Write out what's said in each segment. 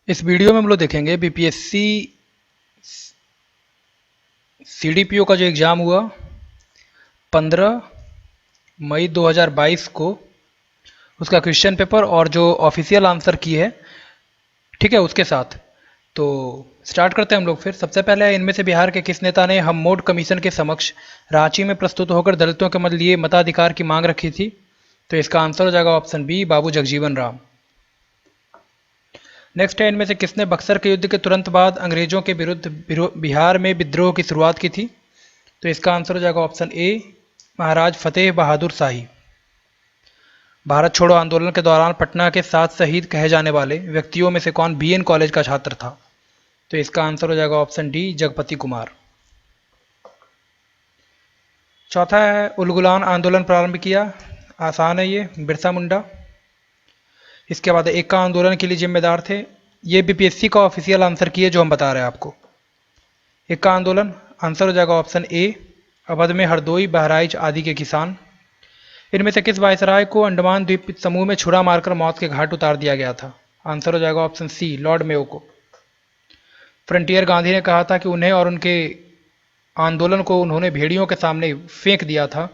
इस वीडियो में हम लोग देखेंगे बीपीएससी सीडीपीओ का जो एग्ज़ाम हुआ 15 मई 2022 को, उसका क्वेश्चन पेपर और जो ऑफिशियल आंसर की है, ठीक है, उसके साथ। तो स्टार्ट करते हैं हम लोग। फिर सबसे पहले, इनमें से बिहार के किस नेता ने हम मोड कमीशन के समक्ष रांची में प्रस्तुत होकर दलितों के मत लिए मताधिकार की मांग रखी थी? तो इसका आंसर हो जाएगा ऑप्शन बी, बाबू जगजीवन राम। नेक्स्ट है, इनमें से किसने बक्सर के युद्ध के तुरंत बाद अंग्रेजों के विरुद्ध बिहार में विद्रोह की शुरुआत की थी? तो इसका आंसर हो जाएगा ऑप्शन ए, महाराज फतेह बहादुर शाही। भारत छोड़ो आंदोलन के दौरान पटना के 7 शहीद कहे जाने वाले व्यक्तियों में से कौन बीएन कॉलेज का छात्र था? तो इसका आंसर हो जाएगा ऑप्शन डी, जगपति कुमार। चौथा है, उलगुलान आंदोलन प्रारंभ किया? आसान है ये, बिरसा मुंडा। इसके बाद एका आंदोलन के लिए जिम्मेदार थे? ये बीपीएससी का ऑफिशियल आंसर की है जो हम बता रहे हैं आपको। एका आंदोलन आंसर हो जाएगा ऑप्शन ए, अवध में हरदोई, बहराइच आदि के किसान। इनमें से किस वायसराय को अंडमान द्वीप समूह में छुरा मारकर मौत के घाट उतार दिया गया था? आंसर हो जाएगा ऑप्शन सी, लॉर्ड मेयो को। फ्रंटियर गांधी ने कहा था कि उन्हें और उनके आंदोलन को उन्होंने भेड़ियों के सामने फेंक दिया था।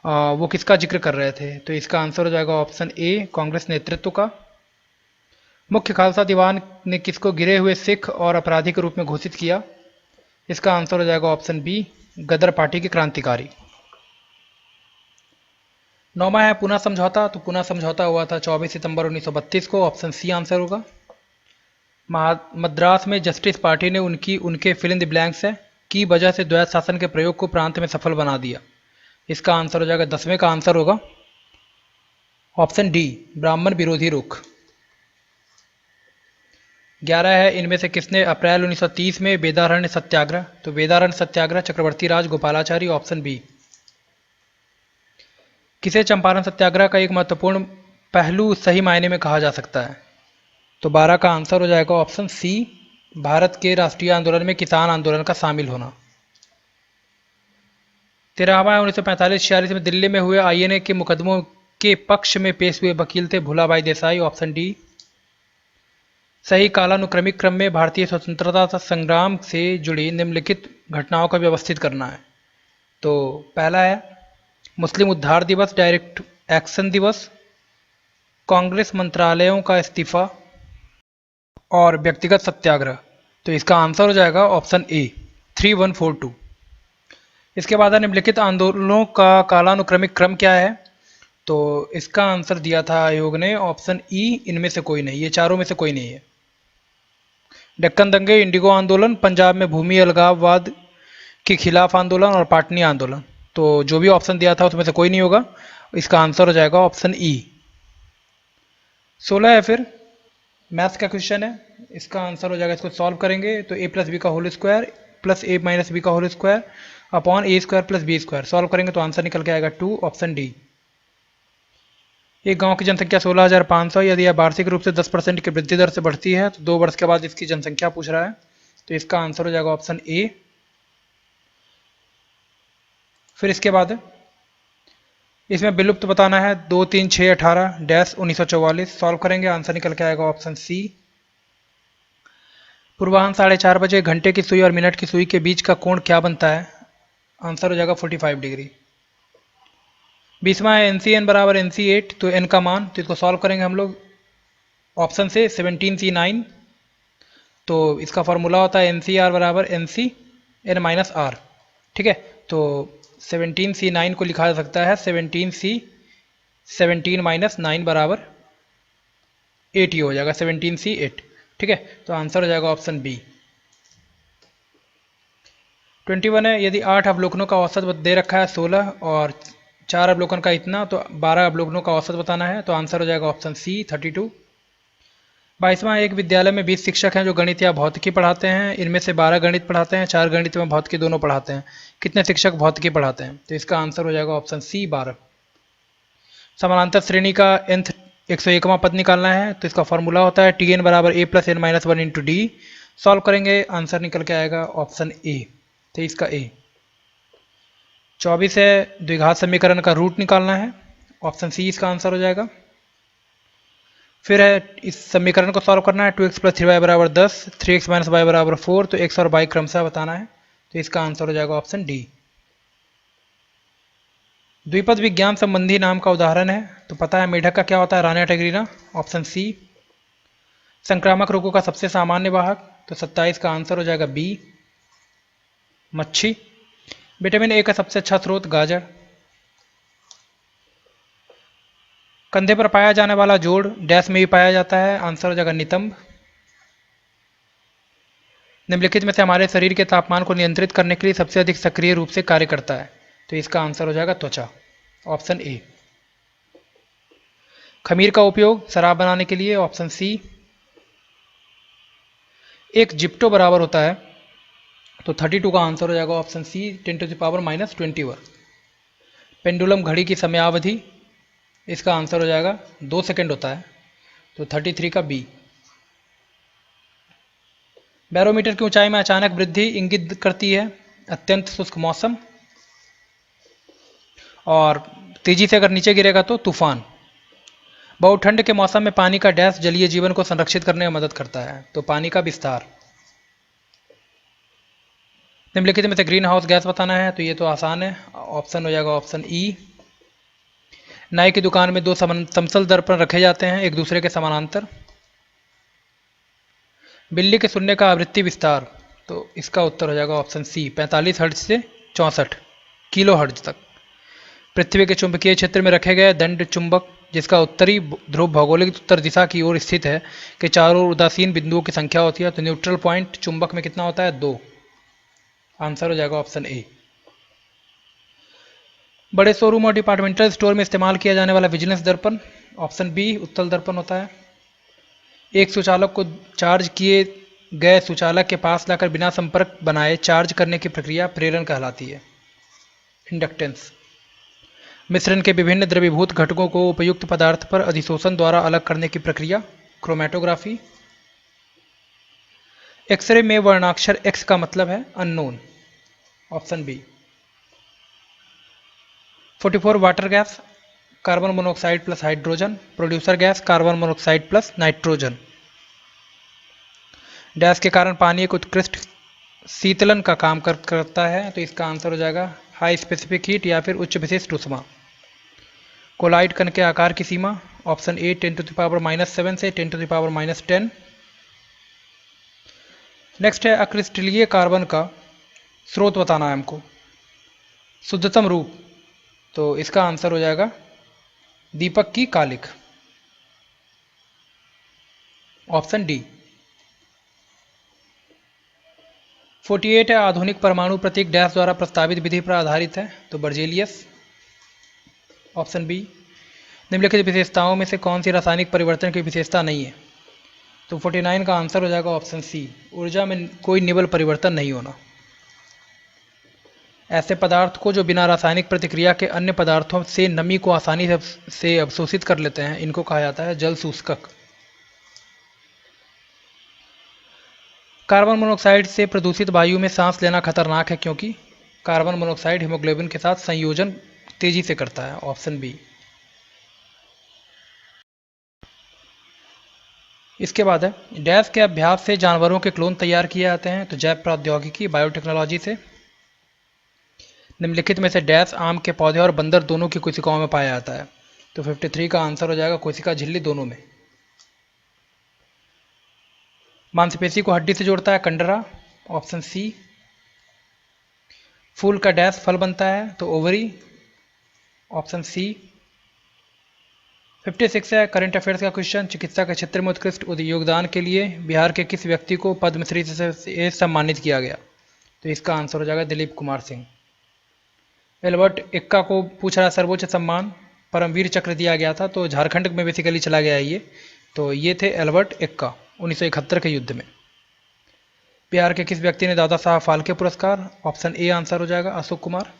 वो किसका जिक्र कर रहे थे? तो इसका आंसर हो जाएगा ऑप्शन ए, कांग्रेस नेतृत्व का। मुख्य खालसा दीवान ने किसको गिरे हुए सिख और अपराधी के रूप में घोषित किया? इसका आंसर हो जाएगा ऑप्शन बी, गदर पार्टी के क्रांतिकारी। नौमा है, पुनः समझौता। तो पुनः समझौता हुआ था 24 सितंबर 1932 को। ऑप्शन सी आंसर होगा। मद्रास में जस्टिस पार्टी ने उनके फिल इन द ब्लैंक्स है की वजह से द्वैत शासन के प्रयोग को प्रांत में सफल बना दिया। इसका आंसर हो जाएगा, 10वें का आंसर होगा ऑप्शन डी, ब्राह्मण विरोधी रुख। 11 है, इनमें से किसने अप्रैल 1930 में वेदारण्य सत्याग्रह? तो वेदारण्य सत्याग्रह चक्रवर्ती राज गोपालाचारी, ऑप्शन बी। किसे चंपारण सत्याग्रह का एक महत्वपूर्ण पहलू सही मायने में कहा जा सकता है? तो 12 का आंसर हो जाएगा ऑप्शन सी, भारत के राष्ट्रीय आंदोलन में किसान आंदोलन का शामिल होना। 13वां, 1945-46 में दिल्ली में हुए आईएनए के मुकदमों के पक्ष में पेश हुए वकील थे? भूलाबाई देसाई, ऑप्शन डी। सही कालानुक्रमिक क्रम में भारतीय स्वतंत्रता संग्राम से जुड़ी निम्नलिखित घटनाओं का व्यवस्थित करना है। तो पहला है मुस्लिम उद्धार दिवस, डायरेक्ट एक्शन दिवस, कांग्रेस मंत्रालयों का इस्तीफा और व्यक्तिगत सत्याग्रह। तो इसका आंसर हो जाएगा ऑप्शन ए, 3142। इसके बाद निम्नलिखित आंदोलनों का कालानुक्रमिक क्रम क्या है? तो इसका आंसर दिया था आयोग ने ऑप्शन ई, इनमें से कोई नहीं, ये चारों में से कोई नहीं है। डेक्कन दंगे, इंडिगो आंदोलन, पंजाब में भूमि अलगाववाद के खिलाफ आंदोलन और पाटनी आंदोलन। तो जो भी ऑप्शन दिया था उसमें से कोई नहीं होगा। इसका आंसर हो जाएगा ऑप्शन ई। 16 है, फिर मैथ्स का क्वेश्चन है। इसका आंसर हो जाएगा, इसको सॉल्व करेंगे तो ए प्लस बी का whole square plus A minus B का whole square upon A square plus B square. Solve करेंगे तो आंसर निकल के आएगा 2, ऑप्शन डी। एक गांव की जनसंख्या 16,500, यदि यह वार्षिक रूप से 10% की वृद्धि दर से बढ़ती है तो 2 वर्ष के बाद इसकी जनसंख्या पूछ रहा है। तो इसका आंसर हो जाएगा ऑप्शन ए। फिर इसके बाद इसमें विलुप्त बताना है, 2, 3, 6, 18 डैश 1944। सॉल्व करेंगे, आंसर निकल के आएगा ऑप्शन सी। पूर्वाह्न 4:30 बजे घंटे की सुई और मिनट की सुई के बीच का कोण क्या बनता है? आंसर हो जाएगा 45 डिग्री। 20वां है, एन सी एन बराबर एन सी 8, तो एन का मान, तो इसको सॉल्व करेंगे हम लोग ऑप्शन से 17C9। तो इसका फॉर्मूला होता है एन सी आर बराबर n C n minus r, ठीक है। तो 17C9 को लिखा जा सकता है 17 माइनस 9 बराबर 8 ही हो जाएगा, 17C8, ठीक है। तो आंसर हो जाएगा ऑप्शन बी। 21 है, यदि 8 अवलोकनों का औसत दे रखा है 16 और 4 अवलोकन का इतना, तो 12 अवलोकनों का औसत बताना है। तो आंसर हो जाएगा ऑप्शन सी, 32। 22वां, एक विद्यालय में 20 शिक्षक हैं जो गणित या भौतिकी पढ़ाते हैं। इनमें से 12 गणित पढ़ाते हैं, 4 गणित में भौतिकी दोनों पढ़ाते हैं। कितने शिक्षक भौतिकी पढ़ाते हैं? तो इसका आंसर हो जाएगा ऑप्शन सी, 12। समानांतर श्रेणी का nth 101वां पद निकालना है। तो इसका फॉर्मूला होता है टी एन बराबर A plus N minus 1 into D. Solve करेंगे, आंसर निकल के आएगा ऑप्शन ए, 23 का ए। 24 है, द्विघात समीकरण का रूट निकालना है। ऑप्शन सी इसका आंसर हो जाएगा। फिर है इस समीकरण को सॉल्व करना है। 2x प्लस 3y बराबर 10, 3x माइनस वाई बराबर 4, तो x और y क्रमशः बताना है। तो इसका आंसर हो जाएगा ऑप्शन डी। द्विपद विज्ञान संबंधी नाम का उदाहरण है, तो पता है मेढक का क्या होता है, रानिया टेग्रिना, ऑप्शन सी। संक्रामक रोगों का सबसे सामान्य वाहक, तो 27 का आंसर हो जाएगा बी, मच्छी। विटामिन ए का सबसे अच्छा स्रोत, गाजर। कंधे पर पाया जाने वाला जोड़ डैश में भी पाया जाता है, आंसर हो जाएगा नितंब। निम्नलिखित में से हमारे शरीर के तापमान को नियंत्रित करने के लिए सबसे अधिक सक्रिय रूप से कार्य करता है, तो इसका आंसर हो जाएगा त्वचा, ऑप्शन ए। खमीर का उपयोग शराब बनाने के लिए, ऑप्शन सी। एक जिप्टो बराबर होता है, तो 32 का आंसर हो जाएगा ऑप्शन सी, 10⁻⁻21। पेंडुलम घड़ी की समयावधि, इसका आंसर हो जाएगा 2 सेकंड होता है, तो 33 का बी। बैरोमीटर की ऊंचाई में अचानक वृद्धि इंगित करती है अत्यंत शुष्क मौसम, और तेजी से अगर नीचे गिरेगा तो तूफान। बहुत ठंड के मौसम में पानी का डैश जलीय जीवन को संरक्षित करने में मदद करता है, तो पानी का विस्तार। निम्नलिखित में से ग्रीन हाउस गैस बताना है, तो ये तो आसान है, ऑप्शन हो जाएगा ऑप्शन ई। नाई की दुकान में 2 समतल दर्पण रखे जाते हैं एक दूसरे के समानांतर। बिल्ली के सुनने का आवृत्ति विस्तार, तो इसका उत्तर हो जाएगा ऑप्शन सी, 45 हर्ट्ज से 64 किलो हर्ट्ज तक। पृथ्वी के चुंबकीय क्षेत्र में रखे गए दंड चुंबक, जिसका उत्तरी ध्रुव भौगोलिक उत्तर दिशा की ओर स्थित है, के चारों ओर उदासीन बिंदुओं की संख्या होती है, तो न्यूट्रल पॉइंट चुंबक में कितना होता है, 2। आंसर हो जाएगा ऑप्शन ए। बड़े शोरूम और डिपार्टमेंटल स्टोर में इस्तेमाल किया जाने वाला विजिलेंस दर्पण, ऑप्शन बी, उत्तल दर्पण होता है। एक सुचालक को चार्ज किए गए सुचालक के पास लाकर बिना संपर्क बनाए चार्ज करने की प्रक्रिया प्रेरण कहलाती है, इंडक्टेंस। मिश्रण के विभिन्न द्रवीभूत घटकों को उपयुक्त पदार्थ पर अधिशोषण द्वारा अलग करने की प्रक्रिया, क्रोमेटोग्राफी। एक्सरे में वर्णाक्षर एक्स का मतलब है unknown, option B. 44 water gas, carbon monoxide plus hydrogen. Producer gas, carbon monoxide plus nitrogen. Dash के कारण पानी एक उत्कृष्ट शीतलन का काम करता है, तो इसका आंसर हो जाएगा हाई स्पेसिफिक हीट या फिर उच्च विशिष्ट ऊष्मा। कोलाइड कण के आकार की सीमा, ऑप्शन ए, 10⁻⁻7 से 10⁻⁻10। नेक्स्ट है अक्रिस्टलीय कार्बन का स्रोत बताना है हमको, शुद्धतम रूप, तो इसका आंसर हो जाएगा दीपक की कालिख, ऑप्शन डी। 48 है आधुनिक परमाणु प्रतीक डैश द्वारा प्रस्तावित विधि पर आधारित है, तो बर्जेलियस, ऑप्शन बी। निम्नलिखित विशेषताओं में से कौन सी रासायनिक परिवर्तन की विशेषता नहीं है, तो 49 का आंसर हो जाएगा ऑप्शन सी, ऊर्जा में कोई निबल परिवर्तन नहीं होना। ऐसे पदार्थ को जो बिना रासायनिक प्रतिक्रिया के अन्य पदार्थों से नमी को आसानी से अवशोषित कर लेते हैं, इनको कहा जाता है जल सूचकक। कार्बन मोनोऑक्साइड से प्रदूषित वायु में सांस लेना खतरनाक है क्योंकि कार्बन मोनोऑक्साइड हीमोग्लोबिन के साथ संयोजन तेजी से करता है, ऑप्शन बी। इसके बाद है डैश के अभ्यास से जानवरों के क्लोन तैयार किए जाते हैं, तो जैव प्रौद्योगिकी, बायोटेक्नोलॉजी से। निम्नलिखित में से डैश आम के पौधे और बंदर दोनों की कोशिकाओं में पाया जाता है, तो 53 का आंसर हो जाएगा कोशिका झिल्ली दोनों में। मांसपेशी को हड्डी से जोड़ता है, कंडरा, ऑप्शन सी। फूल का डैश फल बनता है, तो ओवरी, ऑप्शन सी। 56 है करंट अफेयर्स का क्वेश्चन, चिकित्सा के क्षेत्र में उत्कृष्ट योगदान के लिए बिहार के किस व्यक्ति को पद्मश्री से सम्मानित किया गया, तो इसका आंसर हो जाएगा दिलीप कुमार सिंह। एल्बर्ट एक्का को पूछ रहा सर्वोच्च सम्मान परमवीर चक्र दिया गया था, तो झारखंड में बेसिकली चला गया है ये, तो ये थे एल्बर्ट एक्का 1971 के युद्ध में। बिहार के किस व्यक्ति ने दादा साहब फाल्के पुरस्कार, ऑप्शन ए आंसर हो जाएगा अशोक कुमार।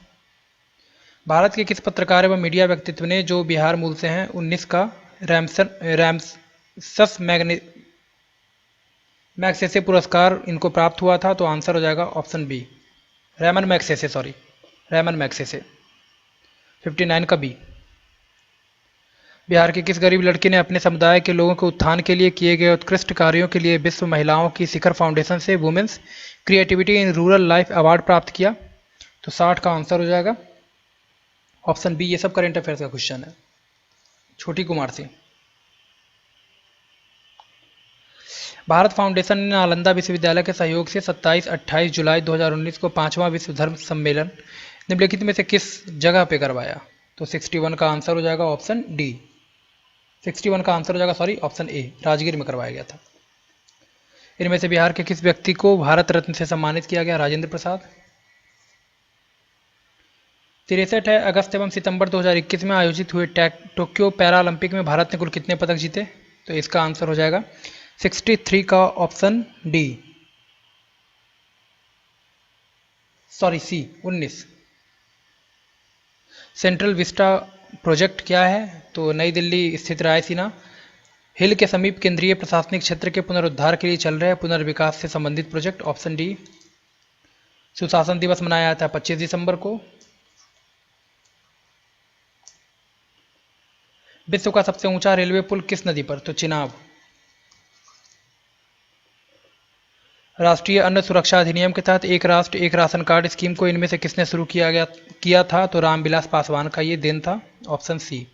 भारत के किस पत्रकार एवं मीडिया व्यक्तित्व ने, जो बिहार मूल से हैं, 19 का रैमसस मैग्सेसे पुरस्कार इनको प्राप्त हुआ था, तो आंसर हो जाएगा ऑप्शन बी, रैमन मैग्सेसे। 59 का बी। बिहार की किस गरीब लड़की ने अपने समुदाय के लोगों के उत्थान के लिए किए गए उत्कृष्ट कार्यों के लिए विश्व महिलाओं की शिखर फाउंडेशन से women's creativity in rural life award प्राप्त किया? तो 60 का आंसर हो जाएगा ऑप्शन बी। ये सब करेंट अफेयर्स का क्वेश्चन है। छोटी कुमार सिंह। भारत फाउंडेशन ने नालंदा विश्वविद्यालय के सहयोग से 27-28 जुलाई 2019 को 5वां विश्व धर्म सम्मेलन निम्नलिखित में से किस जगह पे करवाया? तो 61 का आंसर हो जाएगा ऑप्शन डी। 61 का आंसर हो जाएगा सॉरी ऑप्शन ए, राजगीर में करवाया गया था। इनमें से बिहार के किस व्यक्ति को भारत रत्न से सम्मानित किया गया? राजेंद्र प्रसाद। 63 है, अगस्त एवं सितंबर 2021 में आयोजित हुए टोक्यो पैरालंपिक में भारत ने कुल कितने पदक जीते? तो इसका आंसर हो जाएगा 63 का option D sorry C 19। Central Vista project क्या है? तो नई दिल्ली स्थित रायसीना हिल के समीप केंद्रीय प्रशासनिक क्षेत्र के पुनरुद्धार के लिए चल रहे पुनर्विकास से संबंधित प्रोजेक्ट, ऑप्शन डी। सुशासन दिवस मनाया जाता है 25 दिसंबर को। विश्व का सबसे ऊंचा रेलवे पुल किस नदी पर? तो चिनाब। राष्ट्रीय अन्न सुरक्षा अधिनियम के तहत एक राष्ट्र एक राशन कार्ड स्कीम को इनमें से किसने शुरू किया था? तो रामविलास पासवान का ये दिन था, ऑप्शन सी।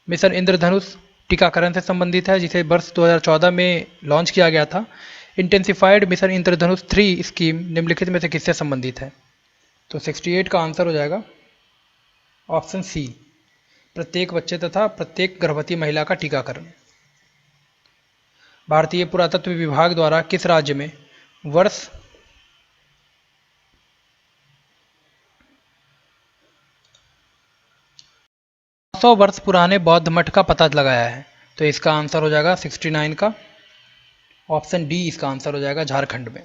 मिशन इंद्रधनुष टीकाकरण से संबंधित है जिसे वर्ष 2014 में लॉन्च किया गया था। इंटेंसिफाइड मिशन इंद्रधनुष 3 स्कीम निम्नलिखित में से किससे संबंधित है? तो 68 का आंसर हो जाएगा ऑप्शन सी, प्रत्येक बच्चे तथा प्रत्येक गर्भवती महिला का टीकाकरण। भारतीय पुरातत्व विभाग द्वारा किस राज्य में वर्ष 100 वर्ष पुराने बौद्ध मठ का पता लगाया है? तो इसका आंसर हो जाएगा 69 का ऑप्शन डी, इसका आंसर हो जाएगा झारखंड में।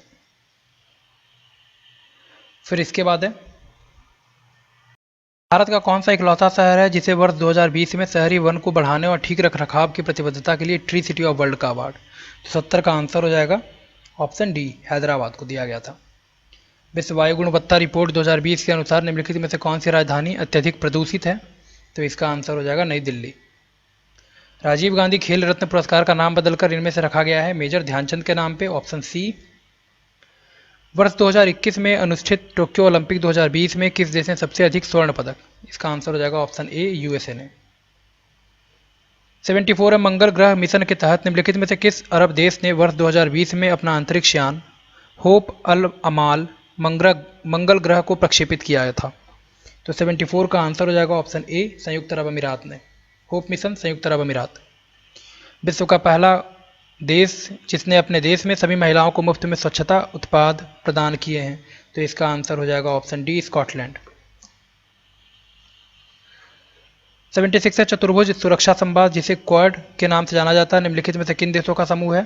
फिर इसके बाद है भारत का कौन सा इकलौता शहर है जिसे वर्ष 2020 में शहरी वन को बढ़ाने और ठीक रख रखाव की प्रतिबद्धता के लिए ट्री सिटी ऑफ वर्ल्ड का अवार्ड? तो 70 का आंसर हो जाएगा ऑप्शन डी, हैदराबाद को दिया गया था। विश्व वायु गुणवत्ता रिपोर्ट 2020 के अनुसार निम्नलिखित में से कौन सी राजधानी अत्यधिक प्रदूषित है? तो इसका आंसर हो जाएगा नई दिल्ली। राजीव गांधी खेल रत्न पुरस्कार का नाम बदलकर इनमें से रखा गया है मेजर ध्यानचंद के नाम पे, ऑप्शन सी। वर्ष 2021 में अनुष्ठित टोक्यो ओलंपिक 2020 में किस देश ने सबसे अधिक स्वर्ण पदक? इसका आंसर हो जाएगा ऑप्शन ए, यूएसए ने। 74 है, मंगल ग्रह मिशन के तहत निम्नलिखित में से किस अरब देश ने वर्ष 2020 में अपना अंतरिक्ष यान होप अल अमाल मंगल ग्रह को प्रक्षेपित किया था? तो 74 का आंसर हो जाएगा ऑप्शन ए, संयुक्त अरब अमीरात ने। होप मिशन संयुक्त अरब अमीरात। विश्व का पहला देश जिसने अपने देश में सभी महिलाओं को मुफ्त में स्वच्छता उत्पाद प्रदान किए हैं? तो इसका आंसर हो जाएगा ऑप्शन डी, स्कॉटलैंड। 76 है, चतुर्भुज सुरक्षा संवाद जिसे क्वाड के नाम से जाना जाता है निम्नलिखित में से किन देशों का समूह है?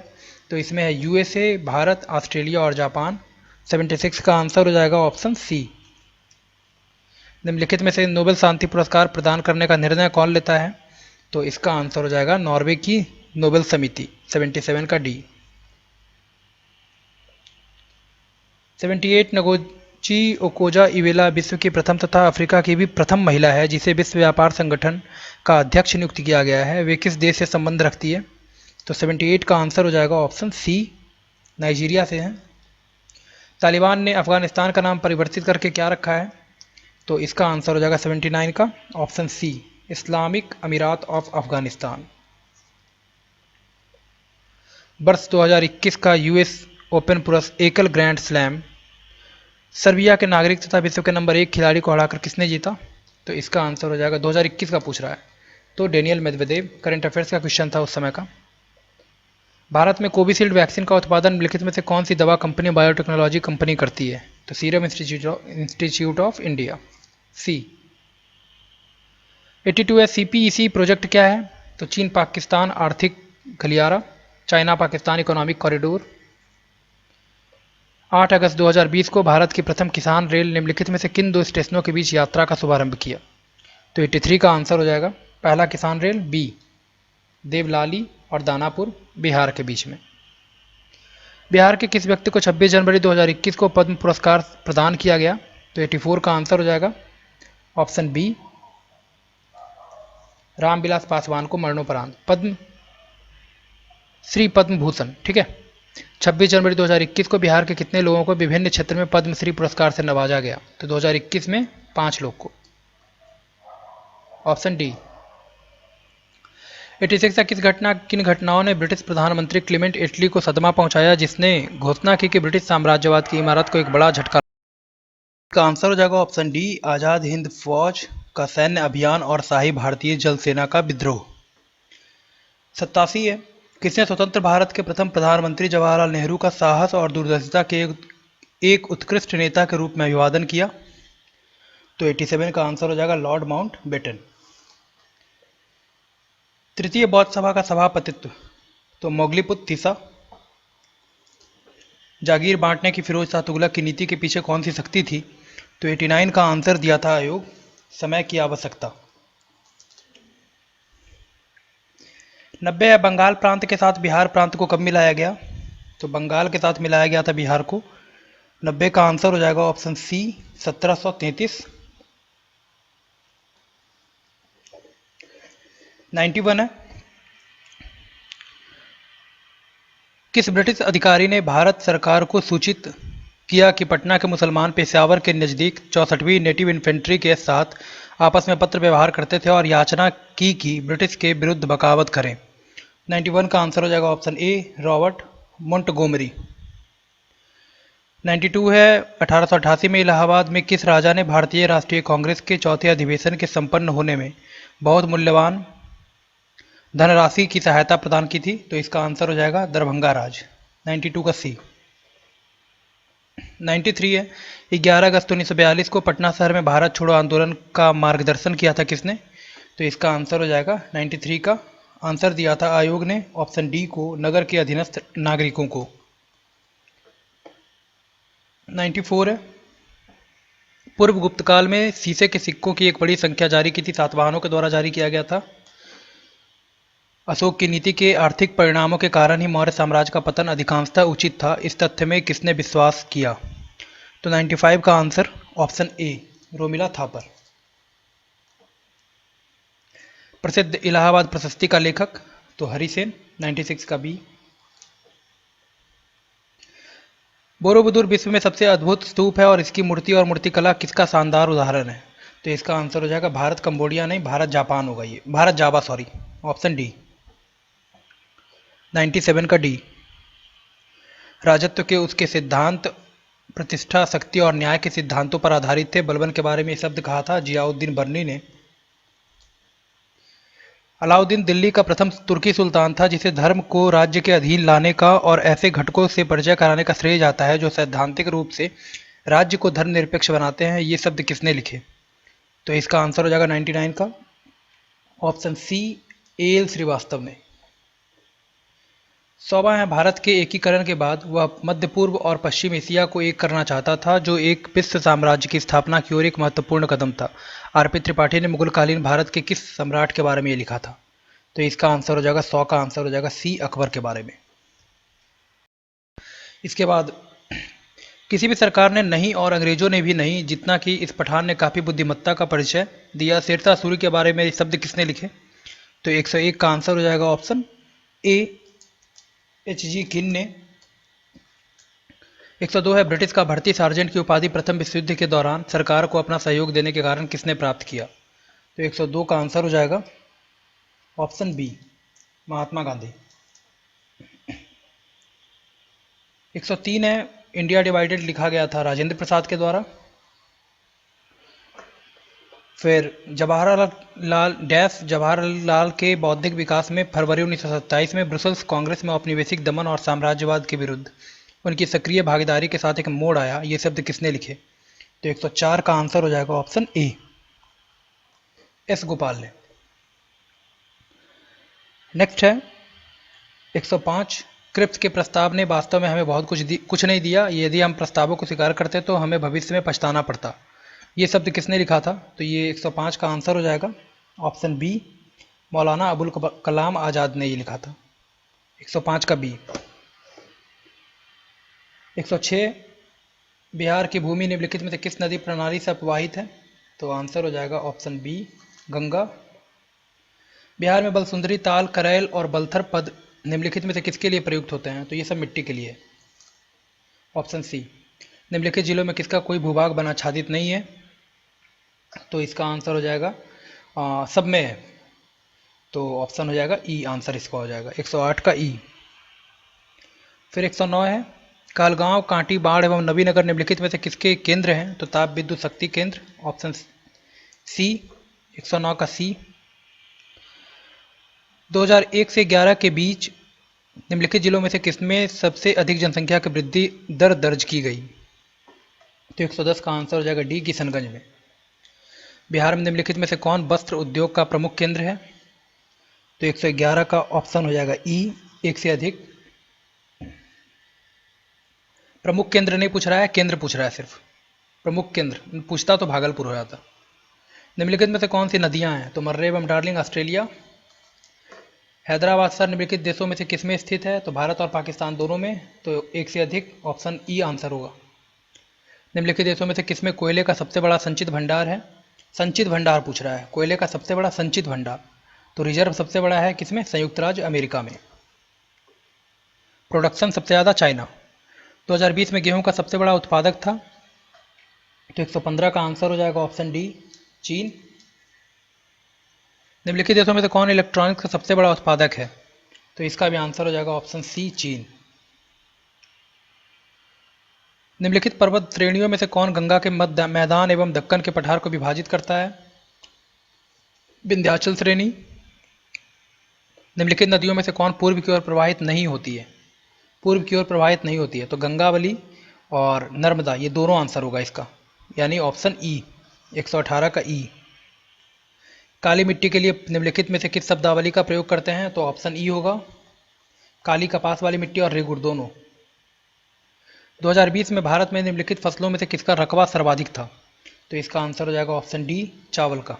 तो इसमें है यूएसए, भारत, ऑस्ट्रेलिया और जापान। 76 का आंसर हो जाएगा ऑप्शन सी। निम्नलिखित में से नोबेल शांति पुरस्कार प्रदान करने का निर्णय कौन लेता है? तो इसका आंसर हो जाएगा नॉर्वे की नोबेल समिति, 77 का डी। 78 नगोची ओकोजा इवेला विश्व की प्रथम तथा अफ्रीका की भी प्रथम महिला है जिसे विश्व व्यापार संगठन का अध्यक्ष नियुक्त किया गया है। वे किस देश से संबंध रखती है? तो 78 का आंसर हो जाएगा ऑप्शन सी, नाइजीरिया से हैं। तालिबान ने अफगानिस्तान का नाम परिवर्तित करके क्या रखा है? तो इसका आंसर हो जाएगा 79 का ऑप्शन सी, इस्लामिक अमीरात ऑफ अफगानिस्तान। वर्ष 2021 का यूएस ओपन एकल ग्रैंड स्लैम सर्बिया के नागरिक तथा विश्व के नंबर 1 खिलाड़ी को हराकर किसने जीता? तो इसका आंसर हो जाएगा 2021 का पूछ रहा है तो डेनियल मेदवेदेव। करंट अफेयर्स का क्वेश्चन था उस समय का। भारत में कोविशील्ड वैक्सीन का उत्पादन निम्नलिखित में से कौन सी दवा कंपनी बायोटेक्नोलॉजी कंपनी करती है? तो सीरम इंस्टीट्यूट ऑफ इंडिया, सी। 82 है, सीपीईसी प्रोजेक्ट क्या है? तो चीन पाकिस्तान आर्थिक गलियारा, चाइना पाकिस्तान इकोनॉमिक कॉरिडोर। 8 अगस्त 2020 को भारत की प्रथम किसान रेल निम्नलिखित में से किन दो स्टेशनों के बीच यात्रा का शुभारंभ किया? तो 83 का आंसर हो जाएगा पहला किसान रेल बी, देवलाली और दानापुर बिहार के बीच में। बिहार के किस व्यक्ति को 26 जनवरी 2021 को पद्म पुरस्कार प्रदान किया गया? तो 84 का आंसर हो जाएगा ऑप्शन बी, रामविलास पासवान को मरणोपरांत पद्म श्री पद्म भूषण, ठीक है। 26 जनवरी 2021 को बिहार के कितने लोगों को विभिन्न क्षेत्र में पद्मश्री पुरस्कार से नवाजा गया? तो 2021 में 5 लोग को। Option D. 86 का किन घटनाओं ने ब्रिटिश प्रधानमंत्री क्लीमेंट एटली को सदमा पहुंचाया, जिसने घोषणा की कि ब्रिटिश साम्राज्यवाद की इमारत को एक बड़ा झटका? का आंसर हो जाएगा ऑप्शन डी, आजाद हिंद फौज का सैन्य अभियान और शाही भारतीय जल सेना का विद्रोह। 87 है, किसने स्वतंत्र भारत के प्रथम प्रधानमंत्री जवाहरलाल नेहरू का साहस और दूरदर्शिता के एक उत्कृष्ट नेता के रूप में अभिवादन किया? तो 87 का आंसर हो जाएगा लॉर्ड माउंट बेटन। तृतीय बौद्ध सभा का सभापतित्व तो मोगलीपुत तीसा। जागीर बांटने की फिरोज शाह तुगलक की नीति के पीछे कौन सी शक्ति थी? तो 89 का आंसर दिया था आयोग, समय की आवश्यकता। 90 है, बंगाल प्रांत के साथ बिहार प्रांत को कब मिलाया गया? तो बंगाल के साथ मिलाया गया था बिहार को। 90 का आंसर हो जाएगा ऑप्शन सी, 1733। 91 है, किस ब्रिटिश अधिकारी ने भारत सरकार को सूचित किया कि पटना के मुसलमान पेशावर के नज़दीक 64वीं नेटिव इन्फेंट्री के साथ आपस में पत्र व्यवहार करते थे और याचना की कि ब्रिटिश के विरुद्ध बगावत करें? 91 का आंसर हो जाएगा ऑप्शन ए, रॉबर्ट मोंटगोमरी। 92 है, 1888 में इलाहाबाद में किस राजा ने भारतीय राष्ट्रीय कांग्रेस के चौथे अधिवेशन के संपन्न होने में बहुत मूल्यवान धनराशि की सहायता प्रदान की थी? तो इसका आंसर हो जाएगा दरभंगा राज। 92 का सी। 93 है, 11 अगस्त 1942 को पटना शहर में भारत छोड़ो आंदोलन का मार्गदर्शन किया था किसने? तो इसका आंसर हो जाएगा 93 का आंसर दिया था आयोग ने, ऑप्शन डी को, नगर के अधीनस्थ नागरिकों को। 94 है, पूर्व गुप्तकाल में शीशे के सिक्कों की एक बड़ी संख्या जारी की थी, सातवाहनों के द्वारा जारी किया गया था। अशोक की नीति के आर्थिक परिणामों के कारण ही मौर्य साम्राज्य का पतन अधिकांशतः उचित था, इस तथ्य में किसने विश्वास किया? तो 95 का answer option A, Romila Thapar. प्रसिद्ध इलाहाबाद प्रशस्ति का लेखक तो हरिसेन। 96 का बी। बोरोबुदुर विश्व में सबसे अद्भुत स्तूप है और इसकी मूर्ति और मूर्तिकला किसका शानदार उदाहरण है? तो इसका आंसर हो जाएगा भारत कंबोडिया नहीं, भारत जापान होगा, ये भारत जावा, सॉरी, ऑप्शन डी। 97 का डी। राजत्व के उसके सिद्धांत प्रतिष्ठा, शक्ति और न्याय के सिद्धांतों पर आधारित थे। बलबन के बारे में ये शब्द कहा था जियाउद्दीन बर्नी ने। अलाउद्दीन दिल्ली का प्रथम तुर्की सुल्तान था जिसे धर्म को राज्य के अधीन लाने का और ऐसे घटकों से परिचय कराने का श्रेय जाता है जो सैद्धांतिक रूप से राज्य को धर्मनिरपेक्ष बनाते हैं। ये शब्द किसने लिखे? तो इसका आंसर हो जाएगा 99 का ऑप्शन सी, एल श्रीवास्तव ने। 100वां है, भारत के एकीकरण के बाद वह मध्य पूर्व और पश्चिम एशिया को एक करना चाहता था, जो एक विश्व साम्राज्य की स्थापना की ओर एक महत्वपूर्ण कदम था। आरपी त्रिपाठी ने मुगलकालीन भारत के किस सम्राट के बारे में ये लिखा था? तो इसका आंसर हो जाएगा 100 का आंसर हो जाएगा सी, अकबर के बारे में। इसके बाद किसी भी सरकार ने नहीं और अंग्रेजों ने भी नहीं, जितना कि इस पठान ने काफ़ी बुद्धिमत्ता का परिचय दिया। शेरशाह सूरी के बारे में ये शब्द किसने लिखे? तो 101 का आंसर हो जाएगा ऑप्शन ए, एच.जी. किन ने। 102 है, ब्रिटिश का भर्ती सार्जेंट की उपाधि प्रथम विश्व युद्ध के दौरान सरकार को अपना सहयोग देने के कारण किसने प्राप्त किया? तो 102 का आंसर हो जाएगा ऑप्शन बी, महात्मा गांधी। 103 है, इंडिया डिवाइडेड लिखा गया था राजेंद्र प्रसाद के द्वारा। फिर जवाहरलाल के बौद्धिक विकास में फरवरी 1927 में ब्रुसेल्स कांग्रेस में औपनिवेशिक दमन और साम्राज्यवाद के विरुद्ध उनकी सक्रिय भागीदारी के साथ एक मोड़ आया। ये शब्द किसने लिखे? तो 104 का आंसर हो जाएगा ऑप्शन ए, एस गोपाल ने। नेक्स्ट है 105, क्रिप्स के प्रस्ताव ने वास्तव में हमें बहुत कुछ नहीं दिया। यदि हम प्रस्तावों को स्वीकार करते तो हमें भविष्य में पछताना पड़ता। ये शब्द किसने लिखा था? तो ये 105 का आंसर हो जाएगा ऑप्शन बी, मौलाना अबुल कलाम आज़ाद ने ये लिखा था। 105 का बी। 106, बिहार की भूमि निम्नलिखित में से किस नदी प्रणाली से अपवाहित है? तो आंसर हो जाएगा ऑप्शन बी, गंगा। बिहार में बलसुंदरी, ताल, करैल और बलथर पद निम्नलिखित में से किसके लिए प्रयुक्त होते हैं? तो ये सब मिट्टी के लिए। Option C. निम्नलिखित जिलों में किसका कोई भूभाग वन आच्छादित नहीं है? तो इसका आंसर हो जाएगा सब में है, तो ऑप्शन हो जाएगा ई, आंसर इसका हो जाएगा 108 का ई। फिर 109 है, कहलगांव, कांटी, बाढ़ एवं नवीनगर निम्नलिखित में से किसके केंद्र हैं? तो ताप विद्युत शक्ति केंद्र, ऑप्शन सी, 109 का सी। 2001 से 11 के बीच निम्नलिखित जिलों में से किसमें सबसे अधिक जनसंख्या की वृद्धि दर दर्ज की गई? तो 110 का आंसर हो जाएगा डी, किशनगंज में। बिहार में निम्नलिखित में से कौन वस्त्र उद्योग का प्रमुख केंद्र है? तो 111 का ऑप्शन हो जाएगा ई, एक से अधिक। प्रमुख केंद्र नहीं पूछ रहा है, केंद्र पूछ रहा है सिर्फ, प्रमुख केंद्र पूछता तो भागलपुर हो जाता। निम्नलिखित में से कौन सी नदियां हैं? तो मर्रे एवं डार्लिंग ऑस्ट्रेलिया। हैदराबाद शहर निम्नलिखित देशों में से किसमें स्थित है? तो भारत और पाकिस्तान दोनों में, तो एक से अधिक, ऑप्शन ई आंसर होगा। निम्नलिखित देशों में से किसमें कोयले का सबसे बड़ा संचित भंडार है? संचित भंडार पूछ रहा है, कोयले का सबसे बड़ा संचित भंडार। तो रिजर्व सबसे बड़ा है किसमें? संयुक्त राज्य अमेरिका में। प्रोडक्शन सबसे ज़्यादा चाइना। 2020 में गेहूं का सबसे बड़ा उत्पादक था? तो 115 का आंसर हो जाएगा ऑप्शन डी, चीन। निम्नलिखित देशों में से कौन इलेक्ट्रॉनिक्स का सबसे बड़ा उत्पादक है? तो इसका भी आंसर हो जाएगा ऑप्शन सी, चीन। निम्नलिखित पर्वत श्रेणियों में से कौन गंगा के मध्य मैदान एवं दक्कन के पठार को विभाजित करता है? विंध्याचल श्रेणी। निम्नलिखित नदियों में से कौन पूर्व की ओर प्रवाहित नहीं होती है? पूर्व की ओर प्रवाहित नहीं होती है, तो गंगावली और नर्मदा, ये दोनों आंसर होगा इसका, यानी ऑप्शन ई, 118 का ई। काली मिट्टी के लिए निम्नलिखित में से किस शब्दावली का प्रयोग करते हैं? तो ऑप्शन ई होगा, काली कपास वाली मिट्टी और रेगुड़ दोनों। 2020 में भारत में निम्नलिखित फसलों में से किसका रकबा सर्वाधिक था? तो इसका आंसर हो जाएगा ऑप्शन डी, चावल का।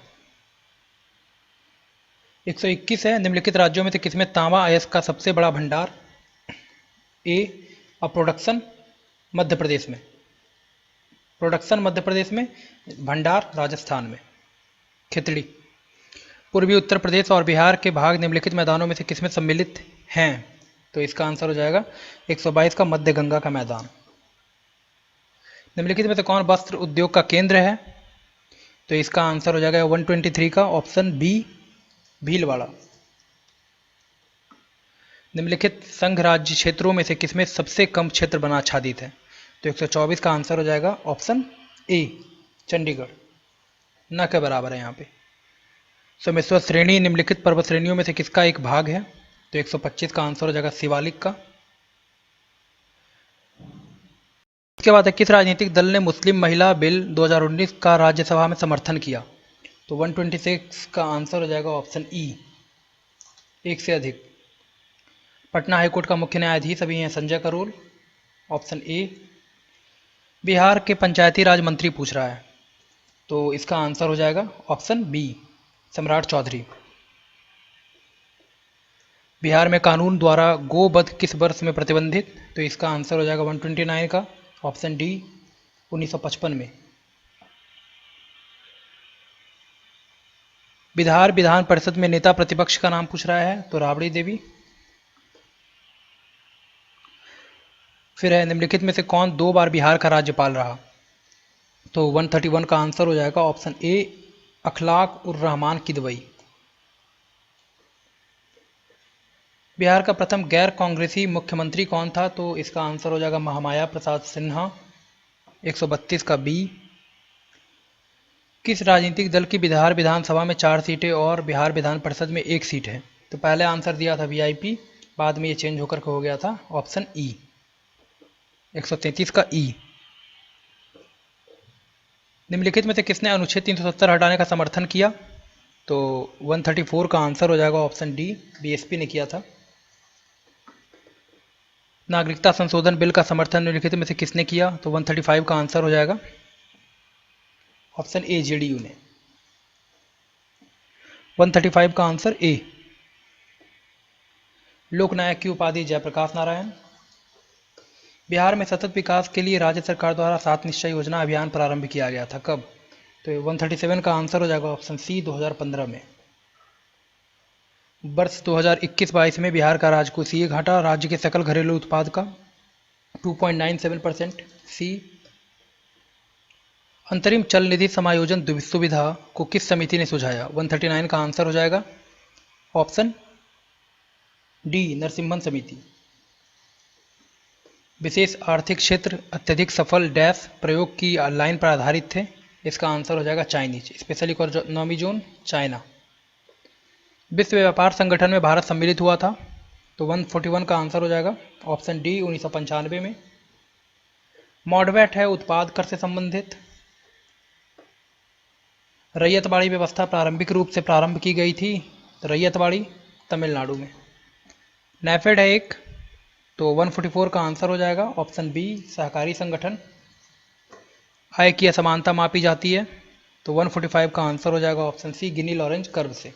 121 है, निम्नलिखित राज्यों में से किसमें तांबा अयस्क का सबसे बड़ा भंडार? ए, और प्रोडक्शन मध्य प्रदेश में, प्रोडक्शन मध्य प्रदेश में, भंडार राजस्थान में, खितड़ी। पूर्वी उत्तर प्रदेश और बिहार के भाग निम्नलिखित मैदानों में से किसमें सम्मिलित हैं? तो इसका आंसर हो जाएगा 122 का मध्य गंगा का मैदान। निम्नलिखित में से कौन वस्त्र उद्योग का केंद्र है? तो इसका आंसर हो जाएगा 123 का ऑप्शन बी, भीलवाड़ा। निम्नलिखित संघ राज्य क्षेत्रों में से किसमें सबसे कम क्षेत्र वन आच्छादित है? तो 124 का आंसर हो जाएगा ऑप्शन ए, चंडीगढ़, न के बराबर है यहाँ पे। सोमेश्वर श्रेणी निम्नलिखित पर्वत श्रेणियों में से किसका एक भाग है? तो 125 का आंसर हो जाएगा शिवालिक का। इसके बाद किस राजनीतिक दल ने मुस्लिम महिला बिल 2019 का राज्यसभा में समर्थन किया? तो 126 का आंसर हो जाएगा ऑप्शन ई, एक से अधिक। पटना हाईकोर्ट का मुख्य न्यायाधीश अभी हैं संजय करोल, ऑप्शन ए। बिहार के पंचायती राज मंत्री पूछ रहा है, तो इसका आंसर हो जाएगा ऑप्शन बी, सम्राट चौधरी। बिहार में कानून द्वारा गोवध किस वर्ष में प्रतिबंधित? तो इसका आंसर हो जाएगा 129 का ऑप्शन डी, 1955 में। बिहार विधान परिषद में नेता प्रतिपक्ष का नाम पूछ रहा है, तो राबड़ी देवी। फिर है, निम्नलिखित में से कौन 2 बार बिहार का राज्यपाल रहा? तो 131 का आंसर हो जाएगा ऑप्शन ए, अखलाक उर रहमान किदवई। बिहार का प्रथम गैर कांग्रेसी मुख्यमंत्री कौन था? तो इसका आंसर हो जाएगा महामाया प्रसाद सिन्हा, 132 का बी। किस राजनीतिक दल की बिहार विधानसभा में 4 सीटें और बिहार विधान परिषद में 1 सीट है? तो पहले आंसर दिया था वीआईपी, बाद में ये चेंज होकर हो गया था ऑप्शन ई, 133 का ई। निम्नलिखित में से किसने अनुच्छेद 370 हटाने का समर्थन किया? तो 134 का आंसर हो जाएगा ऑप्शन डी, बीएसपी ने किया था। नागरिकता संशोधन बिल का समर्थन निम्नलिखित में से किसने किया? तो 135 का आंसर हो जाएगा ऑप्शन ए, जेडीयू ने। 135 का आंसर ए। लोकनायक की उपाधि जयप्रकाश नारायण। बिहार में सतत विकास के लिए राज्य सरकार द्वारा 7 निश्चय योजना अभियान प्रारंभ किया गया था, कब? तो 137 का आंसर हो जाएगा ऑप्शन सी, 2015 में। वर्ष 2021-22 में बिहार का राजकोषीय घाटा राज्य के सकल घरेलू उत्पाद का 2.97%। सी, अंतरिम चल निधि समायोजन सुविधा को किस समिति ने सुझाया? 139 का आंसर हो जाएगा ऑप्शन डी, नरसिम्हन समिति। विशेष आर्थिक क्षेत्र अत्यधिक सफल डैश प्रयोग की लाइन पर आधारित थे। इसका आंसर हो जाएगा Chinese, special economy zone China. विश्व व्यापार संगठन में भारत सम्मिलित हुआ था, तो 141 का आंसर हो जाएगा ऑप्शन डी, 1995 में। मॉडवेट है उत्पाद कर से संबंधित। रैयतबाड़ी व्यवस्था प्रारंभिक रूप से प्रारंभ की गई थी, रैयतबाड़ी तमिलनाडु में। नैफेड है एक, तो 144 का आंसर हो जाएगा ऑप्शन बी, सहकारी संगठन। आय की असमानता मापी जाती है, तो 145 का आंसर हो जाएगा ऑप्शन सी, गिनी लॉरेंज कर्व से।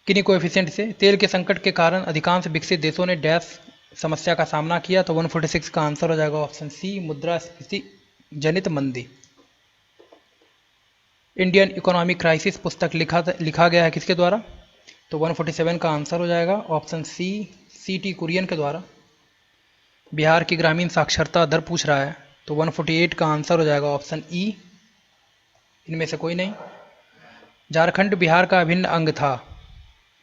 किनी कोएफिशिएंट से तेल के संकट के कारण अधिकांश विकसित देशों ने डैश समस्या का सामना किया, तो 146 का आंसर हो जाएगा ऑप्शन सी, मुद्रास्फीति जनित मंदी। इंडियन इकोनॉमिक क्राइसिस पुस्तक लिखा गया है किसके द्वारा? तो 147 का आंसर हो जाएगा ऑप्शन सी, सी.टी. कुरियन के द्वारा। बिहार की ग्रामीण साक्षरता दर पूछ रहा है, तो 148 का आंसर हो जाएगा ऑप्शन ई, इनमें से कोई नहीं। झारखंड बिहार का अभिन्न अंग था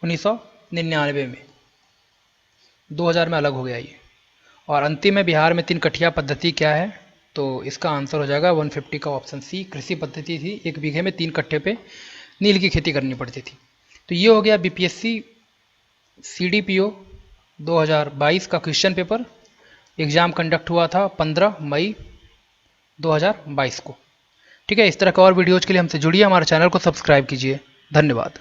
1999 में, 2000 में अलग हो गया ये। और अंतिम में बिहार में 3 कठिया पद्धति क्या है? तो इसका आंसर हो जाएगा 150 का ऑप्शन सी, कृषि पद्धति थी। 1 बीघे में 3 कट्ठे पे नील की खेती करनी पड़ती थी। तो ये हो गया बीपीएससी सीडीपीओ 2022 का क्वेश्चन पेपर। एग्ज़ाम कंडक्ट हुआ था 15 मई 2022 को। ठीक है, इस तरह के और वीडियोज़ के लिए हमसे जुड़िए, हमारे चैनल को सब्सक्राइब कीजिए। धन्यवाद।